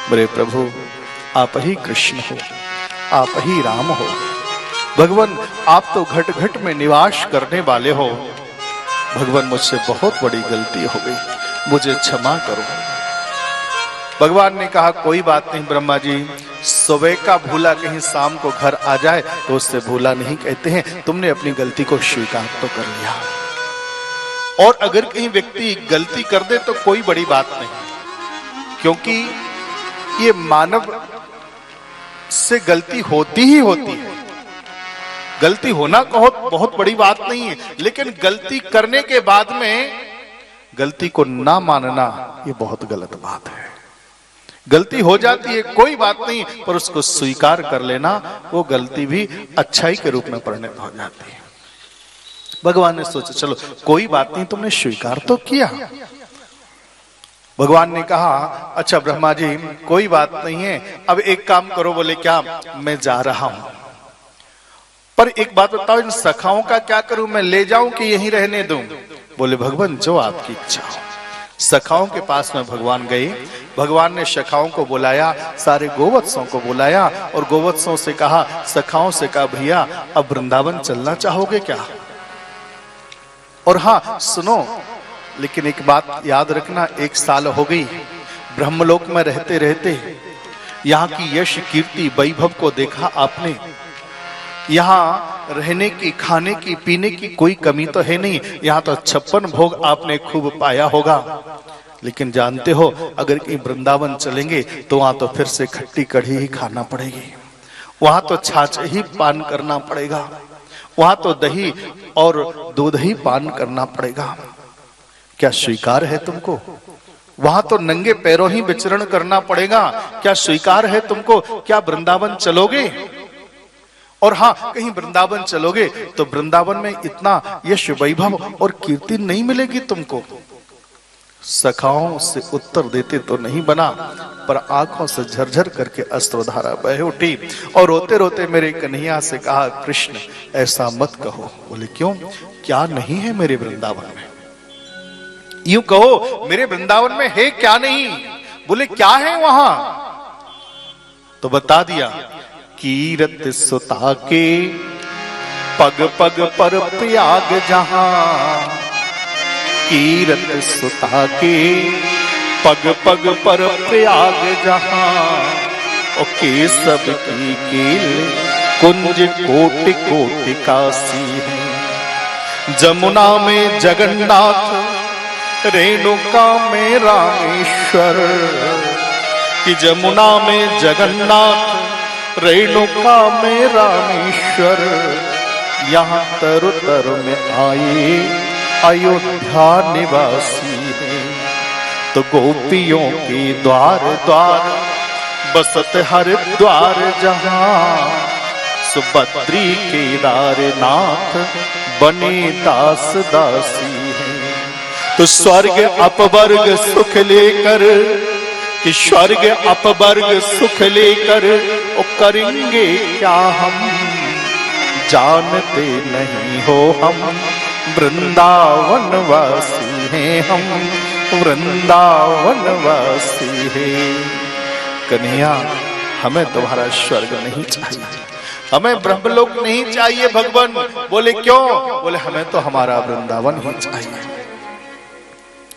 बोले प्रभु आप ही कृष्ण हो, आप ही राम हो। भगवान आप तो घट घट में निवास करने वाले हो। भगवान मुझसे बहुत बड़ी गलती हो गई, मुझे क्षमा करो। भगवान ने कहा कोई बात नहीं ब्रह्मा जी, सुबह का भूला कहीं शाम को घर आ जाए तो उससे भूला नहीं कहते हैं। तुमने अपनी गलती को स्वीकार तो कर लिया, और अगर कहीं व्यक्ति गलती कर दे तो कोई बड़ी बात नहीं, क्योंकि ये मानव से गलती होती ही होती है। गलती होना बहुत बड़ी बात नहीं है, लेकिन गलती करने के बाद में गलती को ना मानना ये बहुत गलत बात है। गलती हो जाती है कोई बात नहीं, पर उसको स्वीकार कर लेना वो गलती भी अच्छाई के रूप में परिणत हो जाती है। भगवान ने सोचा चलो कोई बात नहीं, तुमने स्वीकार तो किया। भगवान ने कहा अच्छा ब्रह्मा जी कोई बात नहीं है, अब एक काम करो। बोले क्या? मैं जा रहा हूं, पर एक बात बताओ इन सखाओं का क्या करूं? मैं ले जाऊं कि यहीं रहने दूं? बोले भगवान जो आपकी इच्छा हो। सखाओं के पास में भगवान गए। भगवान ने सखाओं को बुलाया, सारे गोवत्सों को बुलाया और गोवत्सों से कहा, सखाओं से कहा भैया अब वृंदावन चलना चाहोगे क्या? और हाँ सुनो, लेकिन एक बात याद रखना, 1 साल हो गई ब्रह्मलोक में रहते रहते, यहाँ की यश कीर्ति वैभव को देखा आपने। यहाँ रहने की, खाने की, पीने की कोई कमी तो है नहीं। यहाँ तो 56 भोग आपने खूब पाया होगा, लेकिन जानते हो अगर कहीं वृंदावन चलेंगे तो वहां तो फिर से खट्टी कढ़ी ही खाना पड़ेगी, वहां तो छाछ ही पान करना पड़ेगा, वहां तो दही और दूध ही पान करना पड़ेगा। क्या स्वीकार है तुमको? वहां तो नंगे पैरों ही विचरण करना पड़ेगा। क्या स्वीकार है तुमको? क्या वृंदावन चलोगे? और हाँ कहीं वृंदावन चलोगे तो वृंदावन में इतना यश वैभव और कीर्ति नहीं मिलेगी तुमको। सखाओं से उत्तर देते तो नहीं बना, पर आंखों से झरझर करके अश्रुधारा बह उठी और रोते रोते मेरे कन्हैया से कहा कृष्ण ऐसा मत कहो। बोले क्यों? क्या नहीं है मेरे वृंदावन में? यूं कहो मेरे वृंदावन में है क्या नहीं? बोले क्या है वहां? तो बता दिया, कीरत सुता के पग पग पर प्रयाग जहां, कीरत सुता के पग पग पर प्रयाग जहां, और केसव की कील कुंज कोटि कोटि काशी है। जमुना में जगन्नाथ, रेणुका में रामेश्वर, कि जमुना में जगन्नाथ, रेणुका में रामेश्वर, यहाँ तरु तरु में आए अयोध्या निवासी है। तो गोपियों के द्वार द्वार बसत हरिद्वार जहाँ, सुभद्री केदारनाथ बने दास दासी है। तो स्वर्ग अपवर्ग सुख लेकर, कि स्वर्ग अपवर्ग सुख लेकर ओ करेंगे क्या हम, जानते नहीं हो हम वृंदावन वासी हैं, हम वृंदावन वासी हैं। कन्हैया हमें तुम्हारा स्वर्ग नहीं चाहिए, हमें ब्रह्मलोक नहीं चाहिए। भगवान बोले क्यों? बोले हमें तो हमारा वृंदावन ही चाहिए।